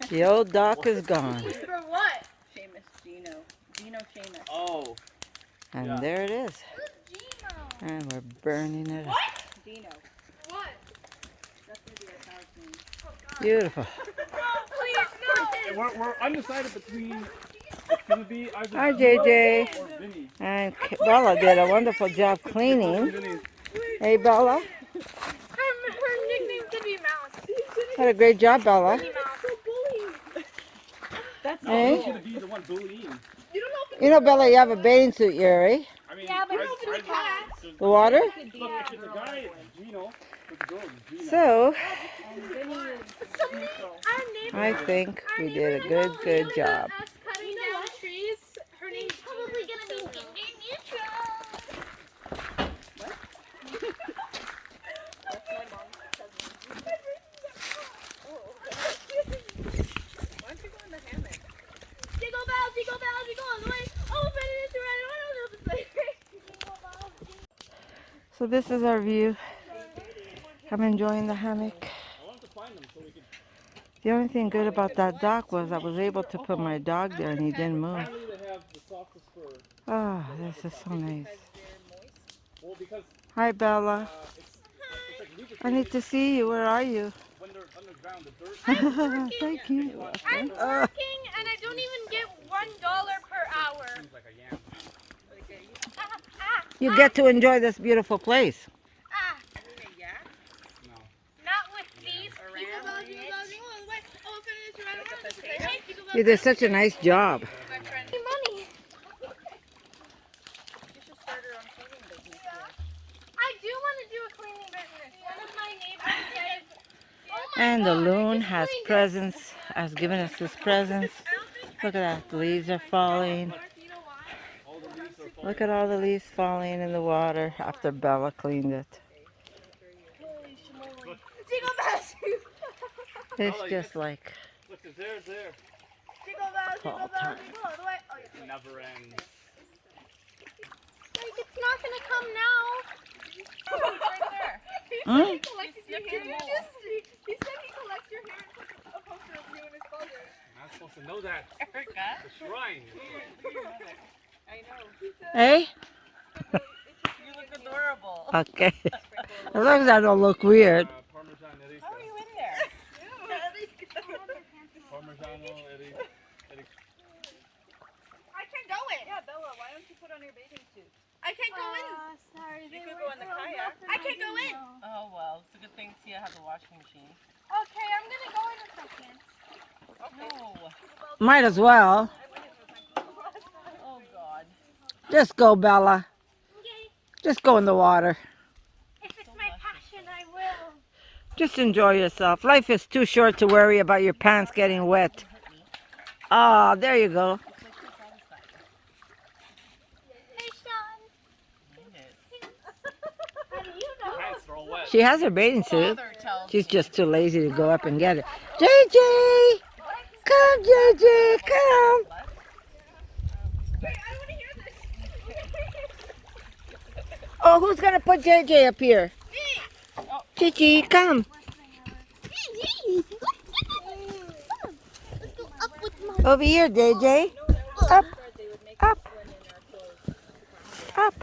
The old dock is gone. For what? Gino. Gino Seamus. Oh. And Yeah. there it is. And we're burning it up. Gino. What? That's going to be our house name. Beautiful. Please, no. We're undecided between it's going to be either Hi, Gino JJ. or Vinny. And Bella did a wonderful job cleaning. Hey, Bella. Her nickname could be Mouse. Had a great job, Bella. That's Hey. He's going to be the one bullying. You know, Bella, you have a bathing suit, Yuri. I mean, Yeah, but open the cat. The water? Look, if it's a guy, it's Gino. If it's a girl, it's Gino. So, Our I think we did a good job. us cutting down trees. Her name's probably gonna be Mindy Neutral. Why don't you go in the hammock? Jiggle bell, jiggle bell, jiggle all the way. Open it to right. So this is our view. I'm enjoying the hammock. I wanted to find them so we could. The only thing good about that dock was I was able to put my dog there and he didn't move. Finally, they have the softest fur. Oh, this is so nice. Well, because Hi, Bella. it's like lubricated I need to see you. Where are you? when they're underground. The dirt Thank you. I'm working and I don't even get $1 per hour. seems like a yam. You get to enjoy this beautiful place. No. Not with these. You did such a nice job. Money. I do want to do a cleaning business. One of my neighbors said, And the loon has presents, has given us his presents. Look at that, the leaves are falling. All the leaves are falling. Look at all the leaves falling in the water after Bella cleaned it. It's just like Look, there's there. fall time. It never ends. like, it's not going to come now. Hmm? He said he collects your hair and puts a poster of you and his father. I'm not supposed to know that. The shrine. I know. Hey? You look adorable. Okay. As long as I don't look weird. Parmesan Eric. How are you in there? Parmesano Eric. I can't go in. Yeah, Bella, why don't you put on your bathing suit? I can't go in. Sorry, you could go in the kayak. I can't go in. Oh, well, it's a good thing Tia has a washing machine. Okay, I'm going to go in a second. No. Might as well. Oh, God. Just go, Bella. Okay. Just go in the water. If it's my passion, I will. Just enjoy yourself. Life is too short to worry about your pants getting wet. Ah, there you go. Hey, Sean. How do you know? Pants are all wet. She has her bathing suit. Father tells She's just too lazy to go up and get it. JJ! Come, JJ, come! Wait, I want to hear this. Oh, who's gonna put JJ up here? Me. Chichi, come. Let's go up with my... Over here, JJ. Up, up, up.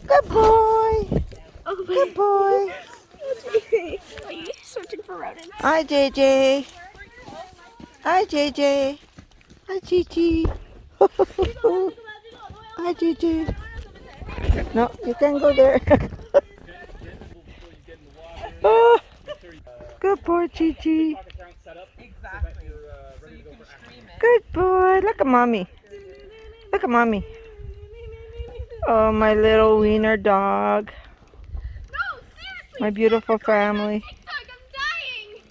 Good boy. Good boy. Are you searching for rodents? Hi, JJ. Hi, JJ. Hi, Chichi. Hi, JJ. No, you can't go there. Oh, good boy, Chichi. Exactly. So you can stream it. Good boy. Look at mommy. Look at mommy. Oh, my little wiener dog. No, seriously. My beautiful family. TikTok, I'm dying.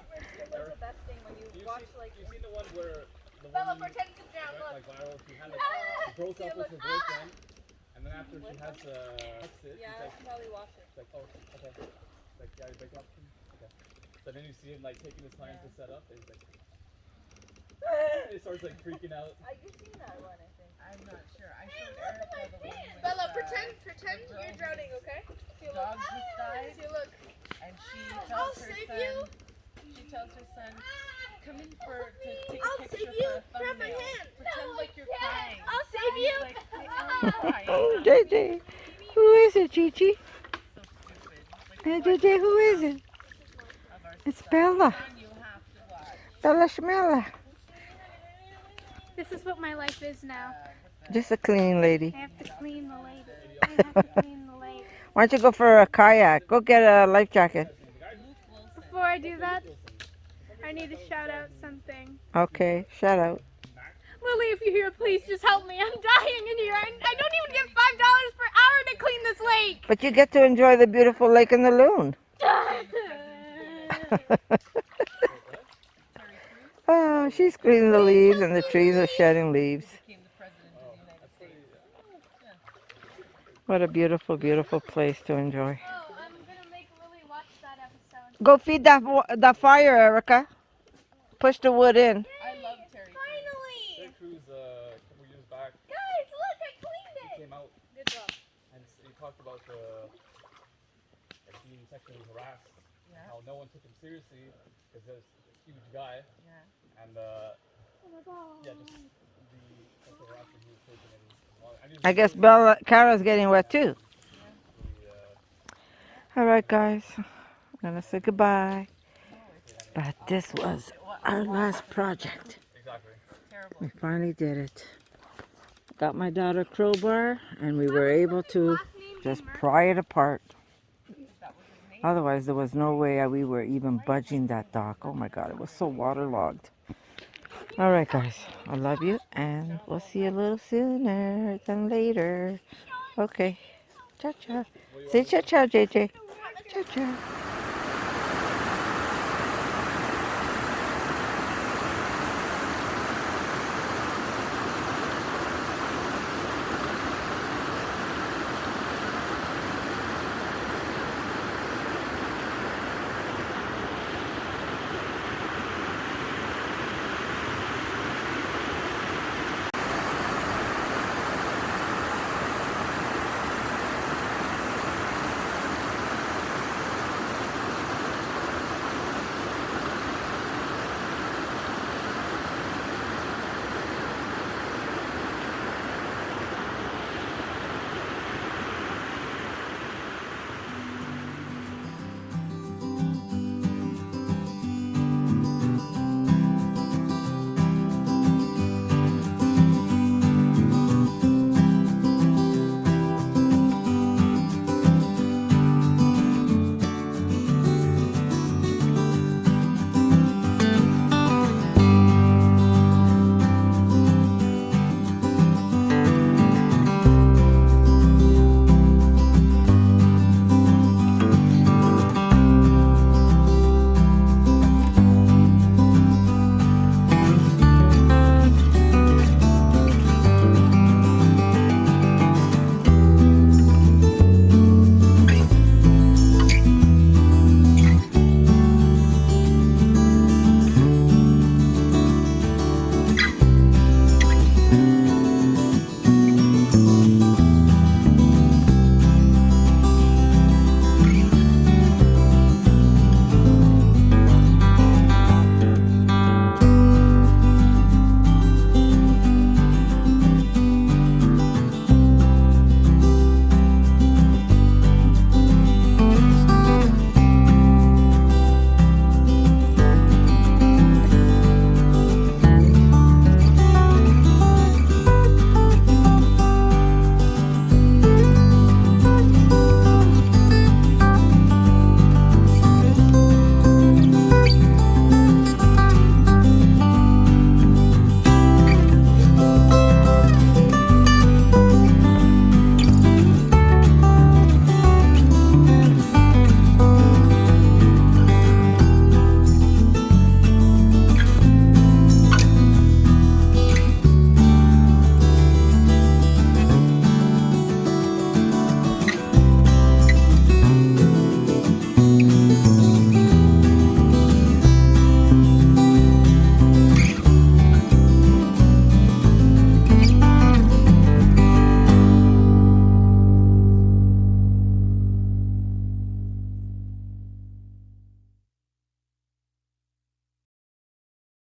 What's the best thing when you watch, like, You've seen the one where the Bella, woman pretend to drown. went Look. like viral. She had like broke up with her boyfriend, and then after she had to text it, yeah, he's I should probably watch it. like, oh, okay. Like, yeah, you break up. Okay. So then you see him like taking his time to set up, and he's like, he starts like freaking out. You've seen that one, I think. I'm not sure. I showed Erica the one with Bella, pretend you're drowning, okay? See, look. dog just died, See, look. and she I'll tells her save son, you. she tells her son, come in to take a picture for a thumbnail. Pretend like you're crying. I'll save you. Like, I'm crying. Oh, JJ. Who is it, Chi Chi? So stupid. Like, Hey, JJ, who is it? of our It's Bella. son you have to watch. Bella Schmella. This is what my life is now. Just a cleaning lady. I have to clean the lake. I have to clean the lake. Why don't you go for a kayak? Go get a life jacket. Before I do that, I need to shout out something. Okay, shout out. Lily, if you're here, please just help me. I'm dying in here. I don't even get $5 per hour to clean this lake. But you get to enjoy the beautiful lake in the loon. Oh, she's cleaning the leaves and the trees are shedding leaves. Became the president of the United States. What a beautiful, beautiful place to enjoy. Oh, I'm gonna make Lily watch that episode. Go feed that fire, Erica. Push the wood in. I love Terry Crews. Terry Crews, a couple years back, Guys, look, I cleaned he it. came out Good job. and he talked about like being sexually harassed. Yeah. How no one took him seriously because he was a huge guy. Yeah. And yeah, just the sexual harassment he was taking. I guess Bella, Kara's getting wet too. All right, guys. I'm gonna say goodbye. But this was our last project. Exactly. Terrible. We finally did it. Got my daughter a crowbar, and we were able to just pry it apart. Otherwise, there was no way we were even budging that dock. Oh my God, it was so waterlogged. All right, guys. I love you, and we'll see you a little sooner than later. Okay. Ciao, ciao. Say ciao, ciao, JJ. Ciao, ciao.